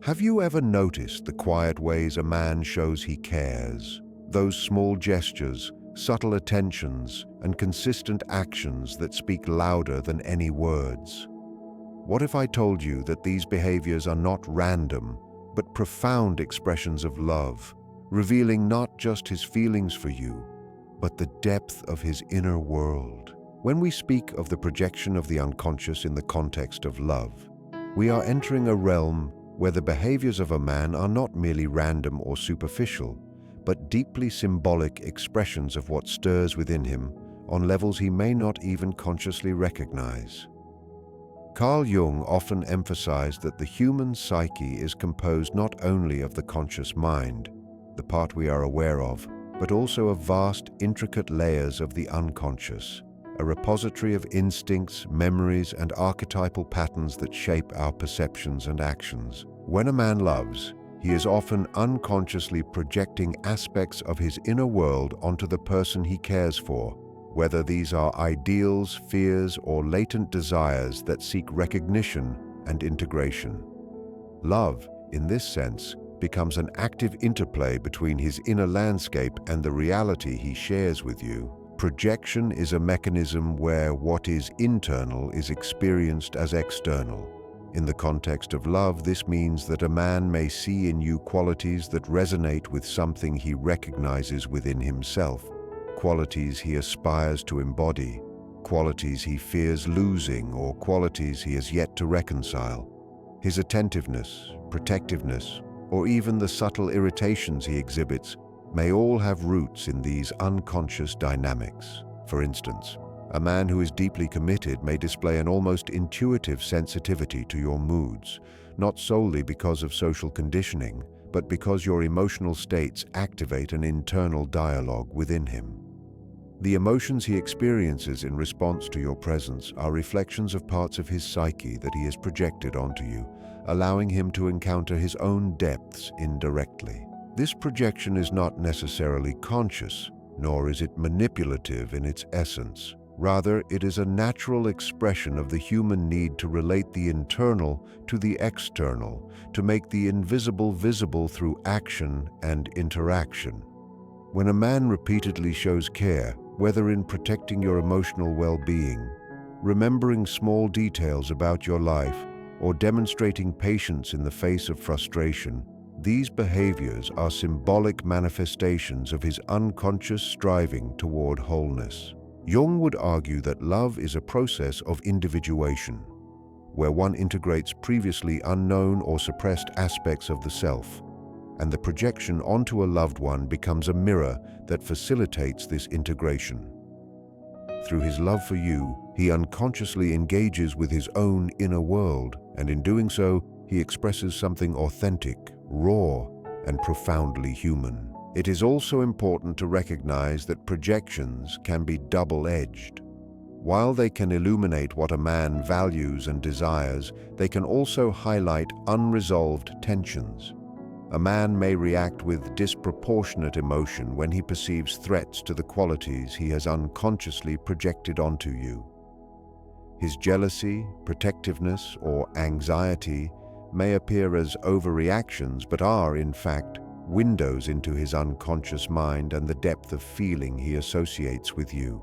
Have you ever noticed the quiet ways a man shows he cares? Those small gestures, subtle attentions, and consistent actions that speak louder than any words. What if I told you that these behaviors are not random, but profound expressions of love, revealing not just his feelings for you, but the depth of his inner world? When we speak of the projection of the unconscious in the context of love, we are entering a realm where the behaviors of a man are not merely random or superficial, but deeply symbolic expressions of what stirs within him on levels he may not even consciously recognize. Carl Jung often emphasized that the human psyche is composed not only of the conscious mind, the part we are aware of, but also of vast, intricate layers of the unconscious, a repository of instincts, memories, and archetypal patterns that shape our perceptions and actions. When a man loves, he is often unconsciously projecting aspects of his inner world onto the person he cares for, whether these are ideals, fears, or latent desires that seek recognition and integration. Love, in this sense, becomes an active interplay between his inner landscape and the reality he shares with you. Projection is a mechanism where what is internal is experienced as external. In the context of love, this means that a man may see in you qualities that resonate with something he recognizes within himself, qualities he aspires to embody, qualities he fears losing, or qualities he has yet to reconcile. His attentiveness, protectiveness, or even the subtle irritations he exhibits may all have roots in these unconscious dynamics. For instance, a man who is deeply committed may display an almost intuitive sensitivity to your moods, not solely because of social conditioning, but because your emotional states activate an internal dialogue within him. The emotions he experiences in response to your presence are reflections of parts of his psyche that he has projected onto you, allowing him to encounter his own depths indirectly. This projection is not necessarily conscious, nor is it manipulative in its essence. Rather, it is a natural expression of the human need to relate the internal to the external, to make the invisible visible through action and interaction. When a man repeatedly shows care, whether in protecting your emotional well-being, remembering small details about your life, or demonstrating patience in the face of frustration, these behaviors are symbolic manifestations of his unconscious striving toward wholeness. Jung would argue that love is a process of individuation, where one integrates previously unknown or suppressed aspects of the self, and the projection onto a loved one becomes a mirror that facilitates this integration. Through his love for you, he unconsciously engages with his own inner world, and in doing so, he expresses something authentic, raw, and profoundly human. It is also important to recognize that projections can be double-edged. While they can illuminate what a man values and desires, they can also highlight unresolved tensions. A man may react with disproportionate emotion when he perceives threats to the qualities he has unconsciously projected onto you. His jealousy, protectiveness, or anxiety may appear as overreactions, but are, in fact, windows into his unconscious mind and the depth of feeling he associates with you.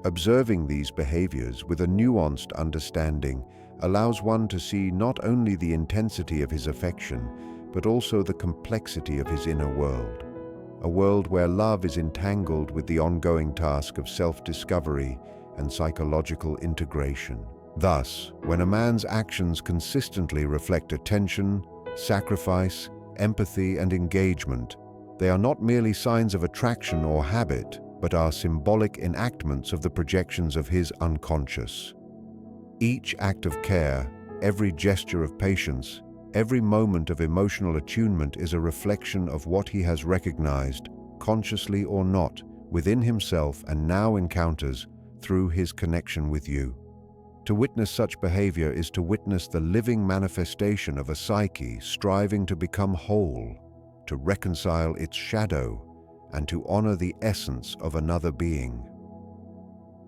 Observing these behaviors with a nuanced understanding allows one to see not only the intensity of his affection, but also the complexity of his inner world, a world where love is entangled with the ongoing task of self-discovery and psychological integration. Thus, when a man's actions consistently reflect attention, sacrifice, empathy, and engagement, they are not merely signs of attraction or habit, but are symbolic enactments of the projections of his unconscious. Each act of care, every gesture of patience, every moment of emotional attunement is a reflection of what he has recognized, consciously or not, within himself and now encounters through his connection with you. To witness such behavior is to witness the living manifestation of a psyche striving to become whole, to reconcile its shadow, and to honor the essence of another being.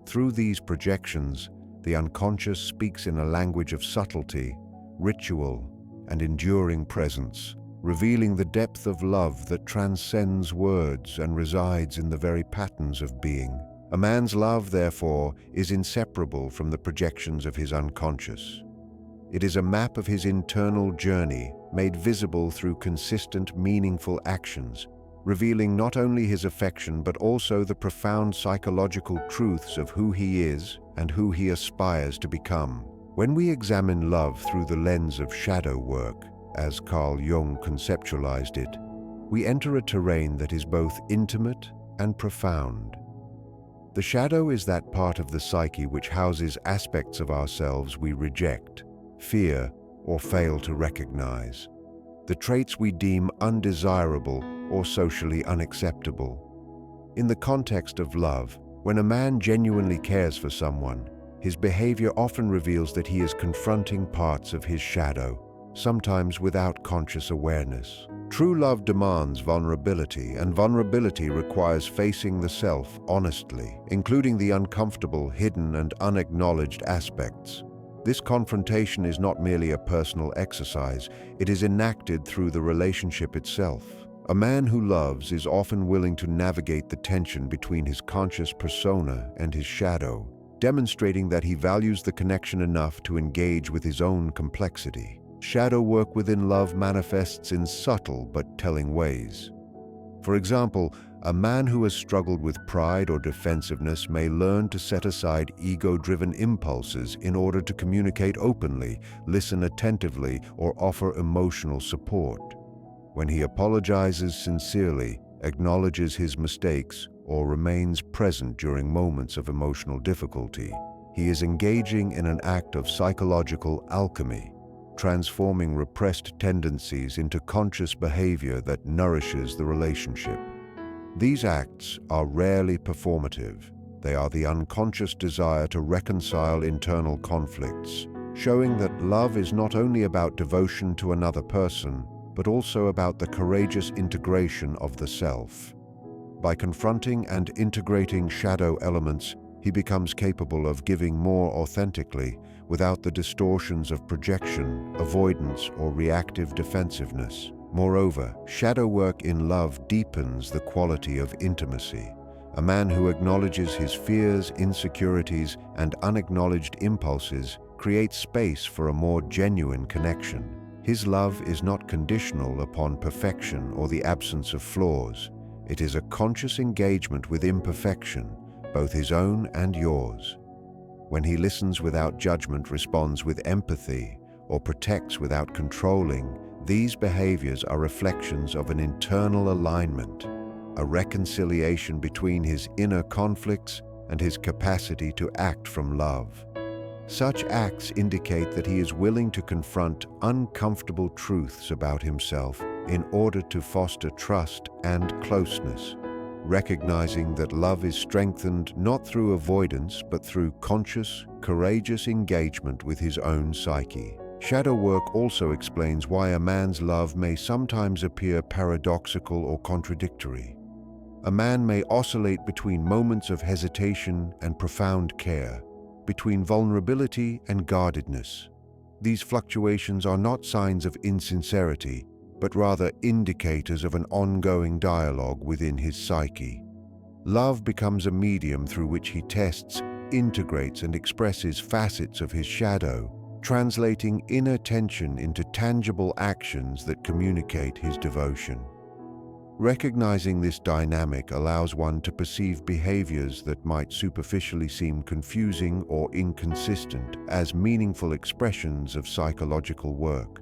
Through these projections, the unconscious speaks in a language of subtlety, ritual, and enduring presence, revealing the depth of love that transcends words and resides in the very patterns of being. A man's love, therefore, is inseparable from the projections of his unconscious. It is a map of his internal journey, made visible through consistent, meaningful actions, revealing not only his affection but also the profound psychological truths of who he is and who he aspires to become. When we examine love through the lens of shadow work, as Carl Jung conceptualized it, we enter a terrain that is both intimate and profound. The shadow is that part of the psyche which houses aspects of ourselves we reject, fear, or fail to recognize. The traits we deem undesirable or socially unacceptable. In the context of love, when a man genuinely cares for someone, his behavior often reveals that he is confronting parts of his shadow, sometimes without conscious awareness. True love demands vulnerability, and vulnerability requires facing the self honestly, including the uncomfortable, hidden, and unacknowledged aspects. This confrontation is not merely a personal exercise, it is enacted through the relationship itself. A man who loves is often willing to navigate the tension between his conscious persona and his shadow, demonstrating that he values the connection enough to engage with his own complexity. Shadow work within love manifests in subtle but telling ways. For example, a man who has struggled with pride or defensiveness may learn to set aside ego-driven impulses in order to communicate openly, listen attentively, or offer emotional support. When he apologizes sincerely, acknowledges his mistakes, or remains present during moments of emotional difficulty, he is engaging in an act of psychological alchemy, transforming repressed tendencies into conscious behavior that nourishes the relationship. These acts are rarely performative. They are the unconscious desire to reconcile internal conflicts, showing that love is not only about devotion to another person, but also about the courageous integration of the self. By confronting and integrating shadow elements, he becomes capable of giving more authentically, without the distortions of projection, avoidance, or reactive defensiveness. Moreover, shadow work in love deepens the quality of intimacy. A man who acknowledges his fears, insecurities, and unacknowledged impulses creates space for a more genuine connection. His love is not conditional upon perfection or the absence of flaws. It is a conscious engagement with imperfection, both his own and yours. When he listens without judgment, responds with empathy, or protects without controlling, these behaviors are reflections of an internal alignment, a reconciliation between his inner conflicts and his capacity to act from love. Such acts indicate that he is willing to confront uncomfortable truths about himself in order to foster trust and closeness, recognizing that love is strengthened not through avoidance but through conscious, courageous engagement with his own psyche. Shadow work also explains why a man's love may sometimes appear paradoxical or contradictory. A man may oscillate between moments of hesitation and profound care, between vulnerability and guardedness. These fluctuations are not signs of insincerity, but rather indicators of an ongoing dialogue within his psyche. Love becomes a medium through which he tests, integrates, and expresses facets of his shadow, translating inner tension into tangible actions that communicate his devotion. Recognizing this dynamic allows one to perceive behaviors that might superficially seem confusing or inconsistent as meaningful expressions of psychological work.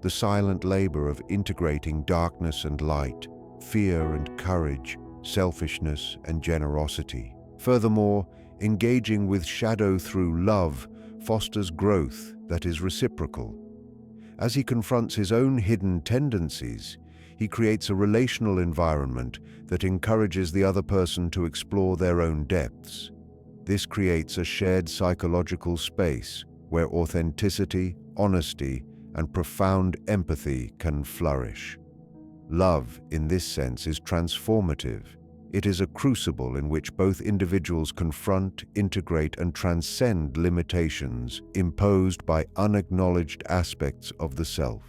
The silent labor of integrating darkness and light, fear and courage, selfishness and generosity. Furthermore, engaging with shadow through love fosters growth that is reciprocal. As he confronts his own hidden tendencies, he creates a relational environment that encourages the other person to explore their own depths. This creates a shared psychological space where authenticity, honesty, and profound empathy can flourish. Love, in this sense, is transformative. It is a crucible in which both individuals confront, integrate, and transcend limitations imposed by unacknowledged aspects of the self.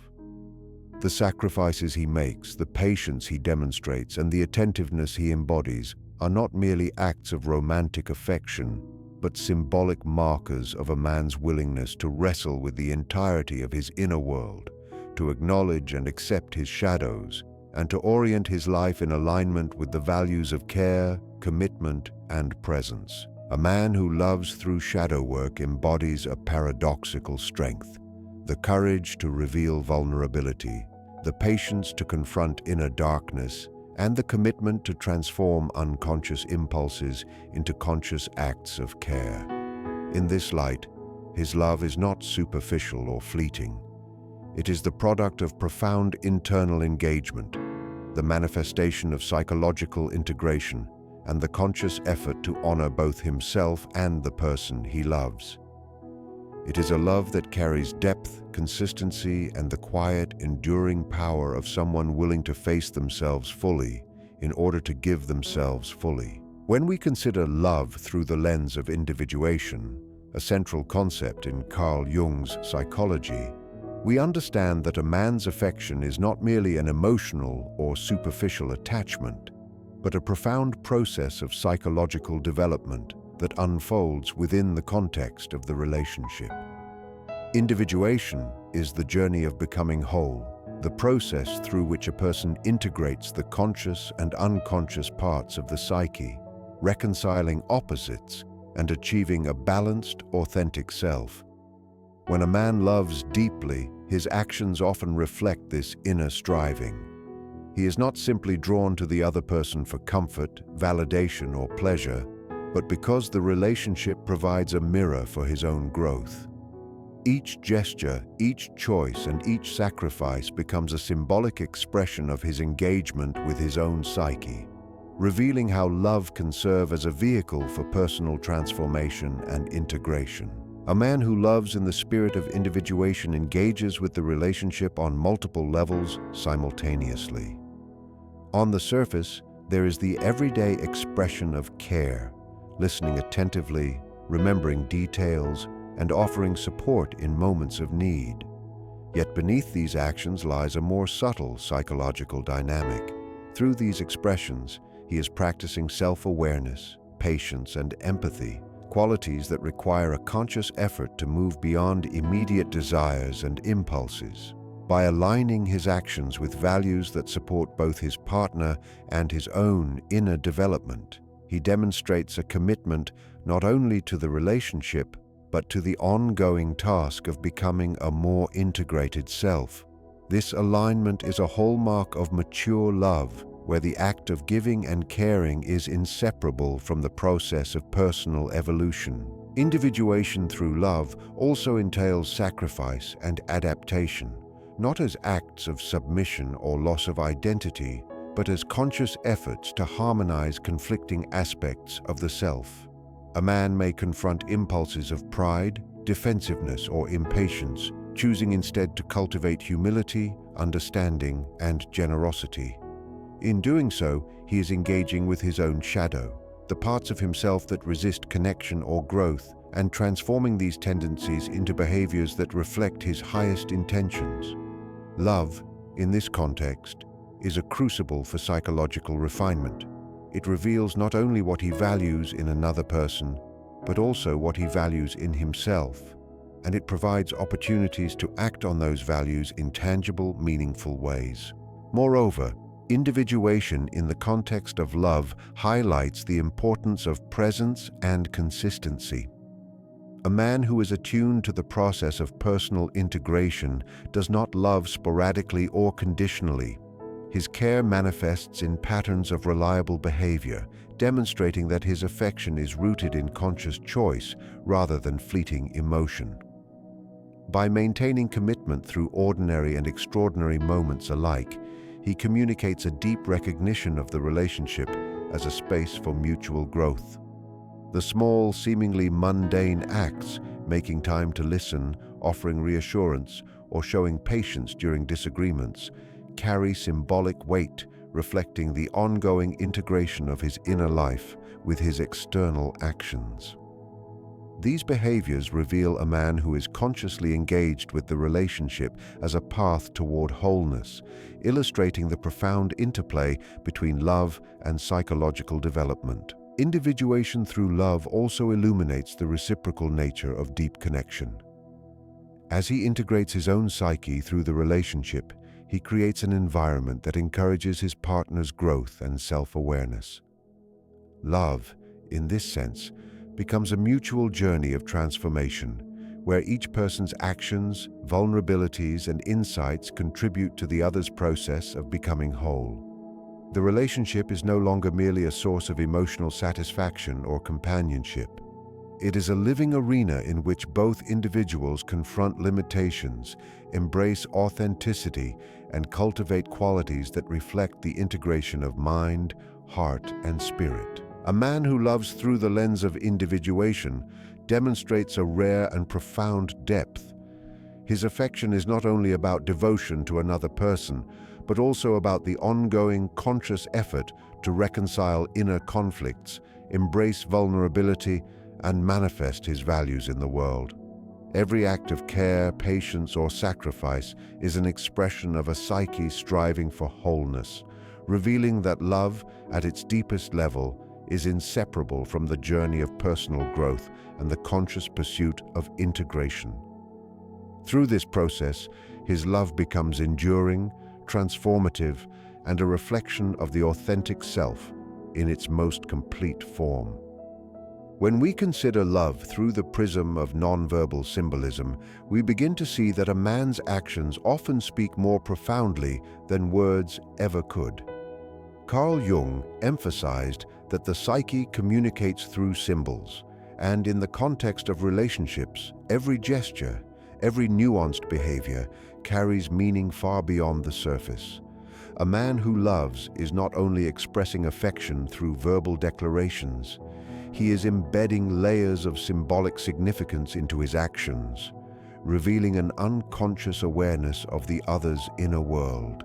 The sacrifices he makes, the patience he demonstrates, and the attentiveness he embodies are not merely acts of romantic affection, but symbolic markers of a man's willingness to wrestle with the entirety of his inner world, to acknowledge and accept his shadows, and to orient his life in alignment with the values of care, commitment, and presence. A man who loves through shadow work embodies a paradoxical strength: the courage to reveal vulnerability, the patience to confront inner darkness, and the commitment to transform unconscious impulses into conscious acts of care. In this light, his love is not superficial or fleeting. It is the product of profound internal engagement, the manifestation of psychological integration, and the conscious effort to honor both himself and the person he loves. It is a love that carries depth, consistency, and the quiet, enduring power of someone willing to face themselves fully in order to give themselves fully. When we consider love through the lens of individuation, a central concept in Carl Jung's psychology, we understand that a man's affection is not merely an emotional or superficial attachment, but a profound process of psychological development that unfolds within the context of the relationship. Individuation is the journey of becoming whole, the process through which a person integrates the conscious and unconscious parts of the psyche, reconciling opposites and achieving a balanced, authentic self. When a man loves deeply, his actions often reflect this inner striving. He is not simply drawn to the other person for comfort, validation, or pleasure, but because the relationship provides a mirror for his own growth. Each gesture, each choice, and each sacrifice becomes a symbolic expression of his engagement with his own psyche, revealing how love can serve as a vehicle for personal transformation and integration. A man who loves in the spirit of individuation engages with the relationship on multiple levels simultaneously. On the surface, there is the everyday expression of care, listening attentively, remembering details, and offering support in moments of need. Yet beneath these actions lies a more subtle psychological dynamic. Through these expressions, he is practicing self-awareness, patience, and empathy, qualities that require a conscious effort to move beyond immediate desires and impulses. By aligning his actions with values that support both his partner and his own inner development, he demonstrates a commitment not only to the relationship, but to the ongoing task of becoming a more integrated self. This alignment is a hallmark of mature love, where the act of giving and caring is inseparable from the process of personal evolution. Individuation through love also entails sacrifice and adaptation, not as acts of submission or loss of identity, but as conscious efforts to harmonize conflicting aspects of the self. A man may confront impulses of pride, defensiveness, or impatience, choosing instead to cultivate humility, understanding, and generosity. In doing so, he is engaging with his own shadow, the parts of himself that resist connection or growth, and transforming these tendencies into behaviors that reflect his highest intentions. Love, in this context, is a crucible for psychological refinement. It reveals not only what he values in another person, but also what he values in himself, and it provides opportunities to act on those values in tangible, meaningful ways. Moreover, individuation in the context of love highlights the importance of presence and consistency. A man who is attuned to the process of personal integration does not love sporadically or conditionally. His care manifests in patterns of reliable behavior, demonstrating that his affection is rooted in conscious choice rather than fleeting emotion. By maintaining commitment through ordinary and extraordinary moments alike, he communicates a deep recognition of the relationship as a space for mutual growth. The small, seemingly mundane acts, making time to listen, offering reassurance, or showing patience during disagreements, carry symbolic weight, reflecting the ongoing integration of his inner life with his external actions. These behaviors reveal a man who is consciously engaged with the relationship as a path toward wholeness, illustrating the profound interplay between love and psychological development. Individuation through love also illuminates the reciprocal nature of deep connection. As he integrates his own psyche through the relationship, he creates an environment that encourages his partner's growth and self-awareness. Love, in this sense, becomes a mutual journey of transformation, where each person's actions, vulnerabilities, and insights contribute to the other's process of becoming whole. The relationship is no longer merely a source of emotional satisfaction or companionship. It is a living arena in which both individuals confront limitations, embrace authenticity, and cultivate qualities that reflect the integration of mind, heart, and spirit. A man who loves through the lens of individuation demonstrates a rare and profound depth. His affection is not only about devotion to another person, but also about the ongoing conscious effort to reconcile inner conflicts, embrace vulnerability, and manifest his values in the world. Every act of care, patience, or sacrifice is an expression of a psyche striving for wholeness, revealing that love, at its deepest level, is inseparable from the journey of personal growth and the conscious pursuit of integration. Through this process, his love becomes enduring, transformative, and a reflection of the authentic self in its most complete form. When we consider love through the prism of nonverbal symbolism, we begin to see that a man's actions often speak more profoundly than words ever could. Carl Jung emphasized that the psyche communicates through symbols, and in the context of relationships, every gesture, every nuanced behavior carries meaning far beyond the surface. A man who loves is not only expressing affection through verbal declarations, he is embedding layers of symbolic significance into his actions, revealing an unconscious awareness of the other's inner world.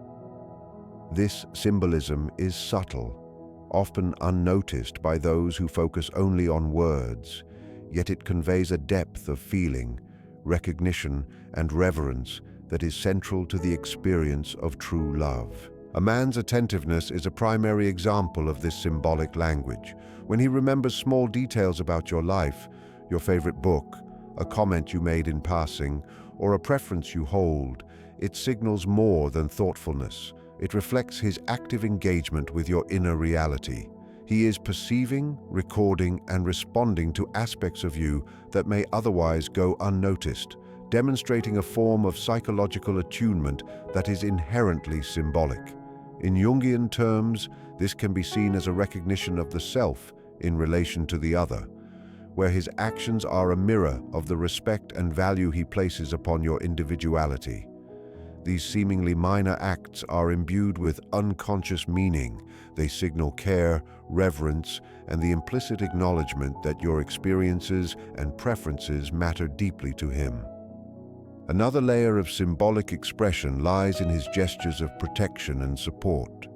This symbolism is subtle, often unnoticed by those who focus only on words, yet it conveys a depth of feeling, recognition, and reverence that is central to the experience of true love. A man's attentiveness is a primary example of this symbolic language. When he remembers small details about your life, your favorite book, a comment you made in passing, or a preference you hold, it signals more than thoughtfulness. It reflects his active engagement with your inner reality. He is perceiving, recording, and responding to aspects of you that may otherwise go unnoticed, demonstrating a form of psychological attunement that is inherently symbolic. In Jungian terms, this can be seen as a recognition of the self in relation to the other, where his actions are a mirror of the respect and value he places upon your individuality. These seemingly minor acts are imbued with unconscious meaning. They signal care, reverence, and the implicit acknowledgement that your experiences and preferences matter deeply to him. Another layer of symbolic expression lies in his gestures of protection and support.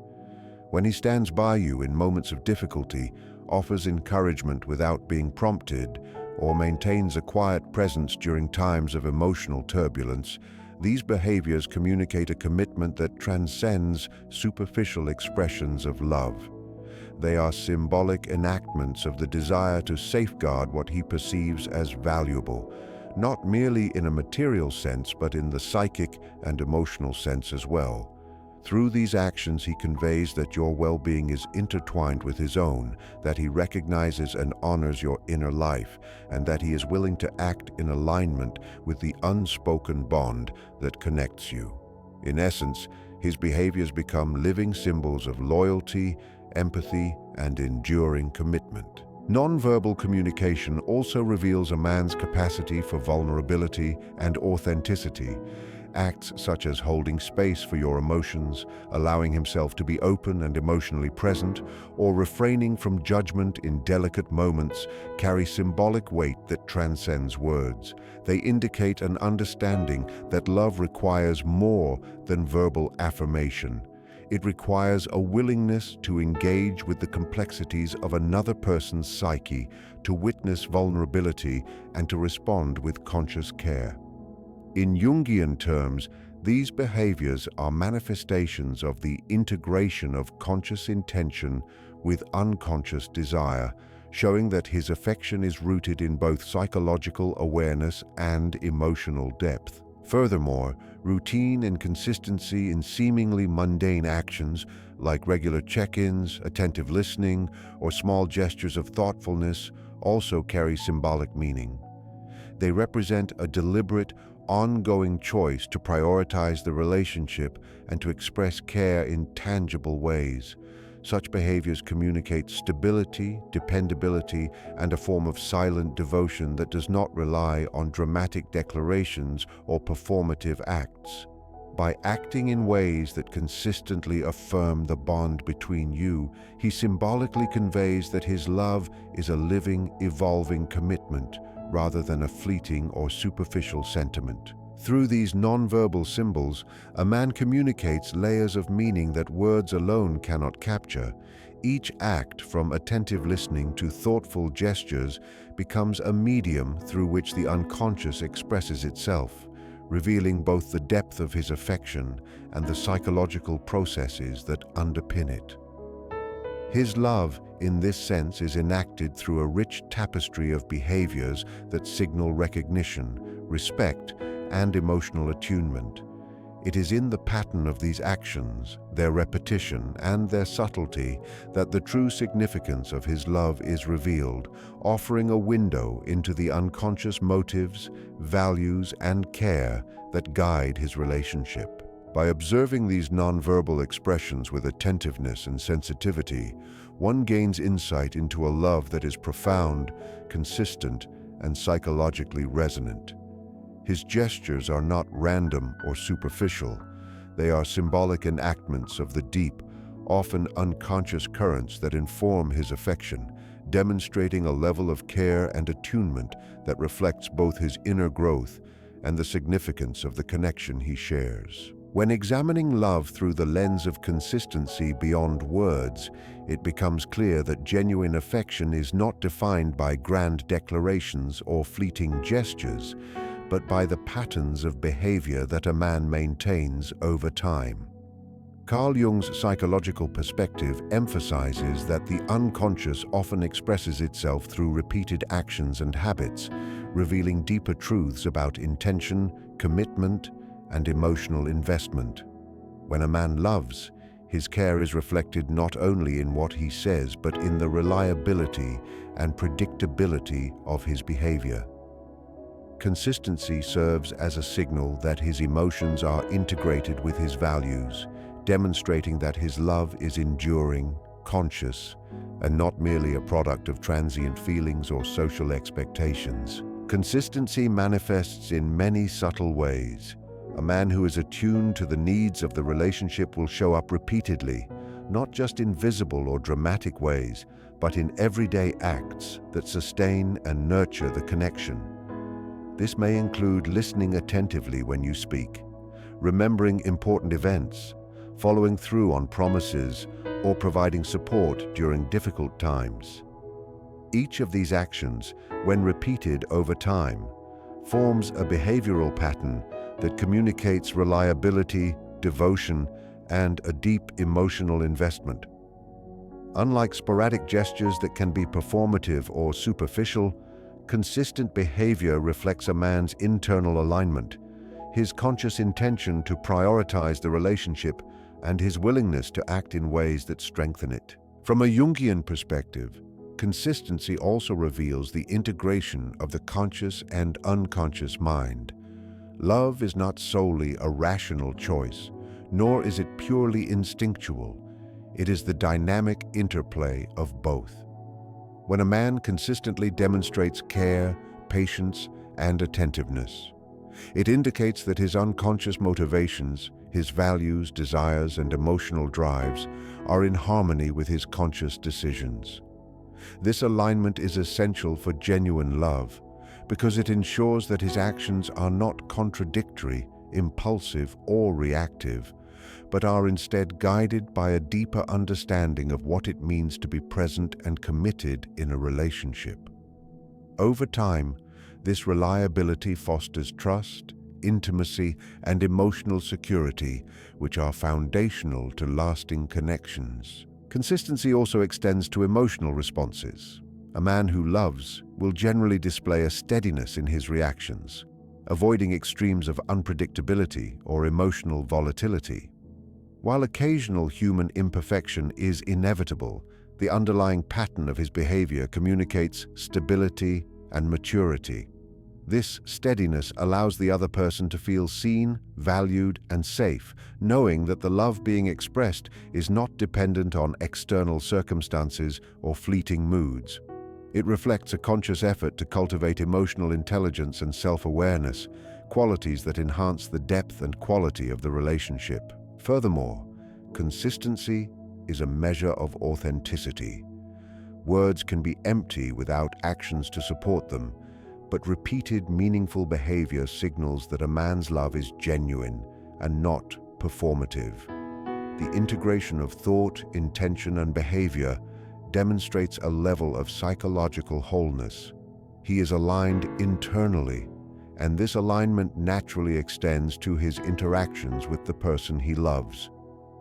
When he stands by you in moments of difficulty, offers encouragement without being prompted, or maintains a quiet presence during times of emotional turbulence, these behaviors communicate a commitment that transcends superficial expressions of love. They are symbolic enactments of the desire to safeguard what he perceives as valuable, not merely in a material sense, but in the psychic and emotional sense as well. Through these actions, he conveys that your well-being is intertwined with his own, that he recognizes and honors your inner life, and that he is willing to act in alignment with the unspoken bond that connects you. In essence, his behaviors become living symbols of loyalty, empathy, and enduring commitment. Nonverbal communication also reveals a man's capacity for vulnerability and authenticity. Acts such as holding space for your emotions, allowing himself to be open and emotionally present, or refraining from judgment in delicate moments carry symbolic weight that transcends words. They indicate an understanding that love requires more than verbal affirmation. It requires a willingness to engage with the complexities of another person's psyche, to witness vulnerability, and to respond with conscious care. In Jungian terms, these behaviors are manifestations of the integration of conscious intention with unconscious desire, showing that his affection is rooted in both psychological awareness and emotional depth. Furthermore, routine and consistency in seemingly mundane actions, like regular check-ins, attentive listening, or small gestures of thoughtfulness, also carry symbolic meaning. They represent a deliberate, ongoing choice to prioritize the relationship and to express care in tangible ways. Such behaviors communicate stability, dependability, and a form of silent devotion that does not rely on dramatic declarations or performative acts. By acting in ways that consistently affirm the bond between you, he symbolically conveys that his love is a living, evolving commitment rather than a fleeting or superficial sentiment. Through these nonverbal symbols, a man communicates layers of meaning that words alone cannot capture. Each act, from attentive listening to thoughtful gestures, becomes a medium through which the unconscious expresses itself, revealing both the depth of his affection and the psychological processes that underpin it. His love, in this sense, is enacted through a rich tapestry of behaviors that signal recognition, respect, and emotional attunement. It is in the pattern of these actions, their repetition, and their subtlety that the true significance of his love is revealed, offering a window into the unconscious motives, values, and care that guide his relationship. By observing these nonverbal expressions with attentiveness and sensitivity, one gains insight into a love that is profound, consistent, and psychologically resonant. His gestures are not random or superficial. They are symbolic enactments of the deep, often unconscious currents that inform his affection, demonstrating a level of care and attunement that reflects both his inner growth and the significance of the connection he shares. When examining love through the lens of consistency beyond words, it becomes clear that genuine affection is not defined by grand declarations or fleeting gestures, but by the patterns of behavior that a man maintains over time. Carl Jung's psychological perspective emphasizes that the unconscious often expresses itself through repeated actions and habits, revealing deeper truths about intention, commitment, and emotional investment. When a man loves, his care is reflected not only in what he says, but in the reliability and predictability of his behavior. Consistency serves as a signal that his emotions are integrated with his values, demonstrating that his love is enduring, conscious, and not merely a product of transient feelings or social expectations. Consistency manifests in many subtle ways. A man who is attuned to the needs of the relationship will show up repeatedly, not just in visible or dramatic ways, but in everyday acts that sustain and nurture the connection. This may include listening attentively when you speak, remembering important events, following through on promises, or providing support during difficult times. Each of these actions, when repeated over time, forms a behavioral pattern that communicates reliability, devotion, and a deep emotional investment. Unlike sporadic gestures that can be performative or superficial, consistent behavior reflects a man's internal alignment, his conscious intention to prioritize the relationship, and his willingness to act in ways that strengthen it. From a Jungian perspective, consistency also reveals the integration of the conscious and unconscious mind. Love is not solely a rational choice, nor is it purely instinctual. It is the dynamic interplay of both. When a man consistently demonstrates care, patience, and attentiveness, it indicates that his unconscious motivations, his values, desires, and emotional drives are in harmony with his conscious decisions. This alignment is essential for genuine love because it ensures that his actions are not contradictory, impulsive, or reactive, but are instead guided by a deeper understanding of what it means to be present and committed in a relationship. Over time, this reliability fosters trust, intimacy, and emotional security, which are foundational to lasting connections. Consistency also extends to emotional responses. A man who loves will generally display a steadiness in his reactions, avoiding extremes of unpredictability or emotional volatility. While occasional human imperfection is inevitable, the underlying pattern of his behavior communicates stability and maturity. This steadiness allows the other person to feel seen, valued, and safe, knowing that the love being expressed is not dependent on external circumstances or fleeting moods. It reflects a conscious effort to cultivate emotional intelligence and self-awareness, qualities that enhance the depth and quality of the relationship. Furthermore, consistency is a measure of authenticity. Words can be empty without actions to support them, but repeated, meaningful behavior signals that a man's love is genuine and not performative. The integration of thought, intention, and behavior demonstrates a level of psychological wholeness. He is aligned internally, and this alignment naturally extends to his interactions with the person he loves.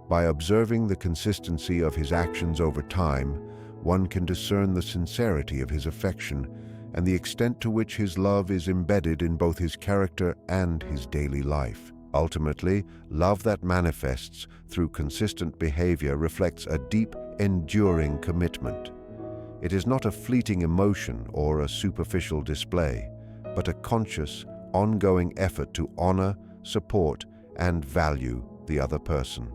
By observing the consistency of his actions over time, one can discern the sincerity of his affection and the extent to which his love is embedded in both his character and his daily life. Ultimately, love that manifests through consistent behavior reflects a deep, enduring commitment. It is not a fleeting emotion or a superficial display, but a conscious, ongoing effort to honor, support, and value the other person.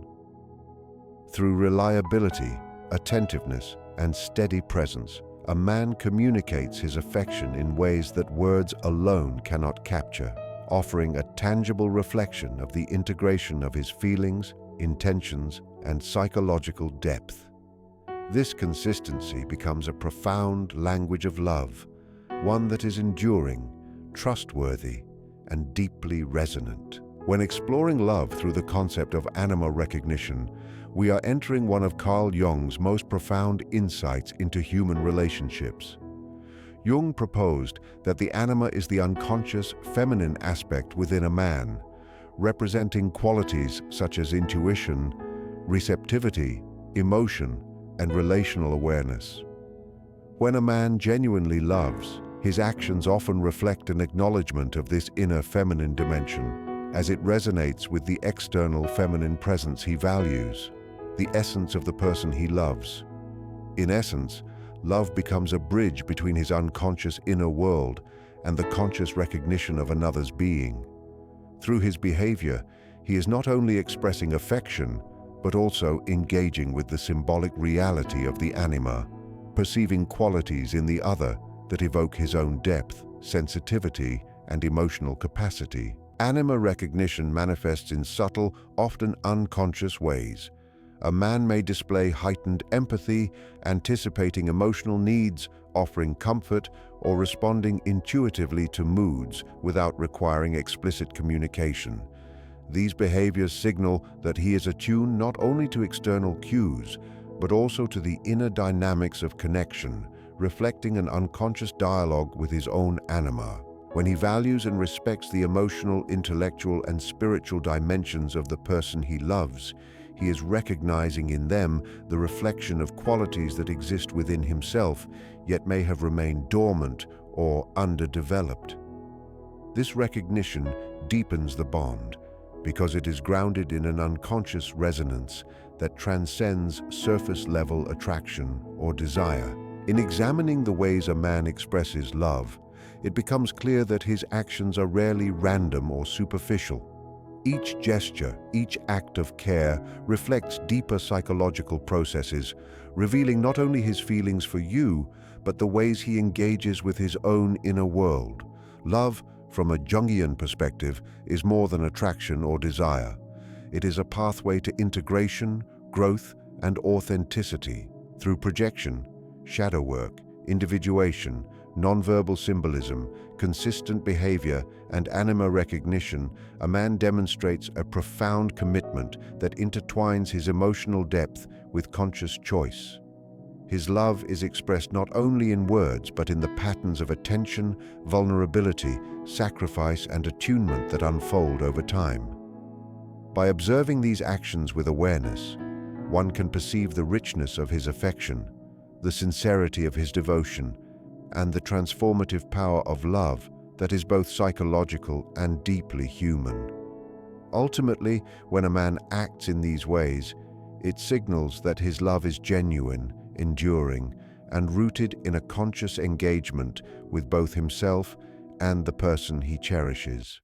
Through reliability, attentiveness, and steady presence, a man communicates his affection in ways that words alone cannot capture, offering a tangible reflection of the integration of his feelings, intentions, and psychological depth. This consistency becomes a profound language of love, one that is enduring, trustworthy, and deeply resonant. When exploring love through the concept of anima recognition, we are entering one of Carl Jung's most profound insights into human relationships. Jung proposed that the anima is the unconscious feminine aspect within a man, representing qualities such as intuition, receptivity, emotion, and relational awareness. When a man genuinely loves, his actions often reflect an acknowledgement of this inner feminine dimension, as it resonates with the external feminine presence he values, the essence of the person he loves. In essence, love becomes a bridge between his unconscious inner world and the conscious recognition of another's being. Through his behavior, he is not only expressing affection, but also engaging with the symbolic reality of the anima, perceiving qualities in the other that evoke his own depth, sensitivity, and emotional capacity. Anima recognition manifests in subtle, often unconscious ways. A man may display heightened empathy, anticipating emotional needs, offering comfort, or responding intuitively to moods without requiring explicit communication. These behaviors signal that he is attuned not only to external cues, but also to the inner dynamics of connection, reflecting an unconscious dialogue with his own anima. When he values and respects the emotional, intellectual, and spiritual dimensions of the person he loves, he is recognizing in them the reflection of qualities that exist within himself, yet may have remained dormant or underdeveloped. This recognition deepens the bond, because it is grounded in an unconscious resonance that transcends surface-level attraction or desire. In examining the ways a man expresses love, it becomes clear that his actions are rarely random or superficial. Each gesture, each act of care reflects deeper psychological processes, revealing not only his feelings for you, but the ways he engages with his own inner world. Love, from a Jungian perspective, is more than attraction or desire. It is a pathway to integration, growth, and authenticity. Through projection, shadow work, individuation, nonverbal symbolism, consistent behavior, and anima recognition, a man demonstrates a profound commitment that intertwines his emotional depth with conscious choice. His love is expressed not only in words but in the patterns of attention, vulnerability, sacrifice, and attunement that unfold over time. By observing these actions with awareness, one can perceive the richness of his affection, the sincerity of his devotion, and the transformative power of love that is both psychological and deeply human. Ultimately, when a man acts in these ways, it signals that his love is genuine, enduring, and rooted in a conscious engagement with both himself and the person he cherishes.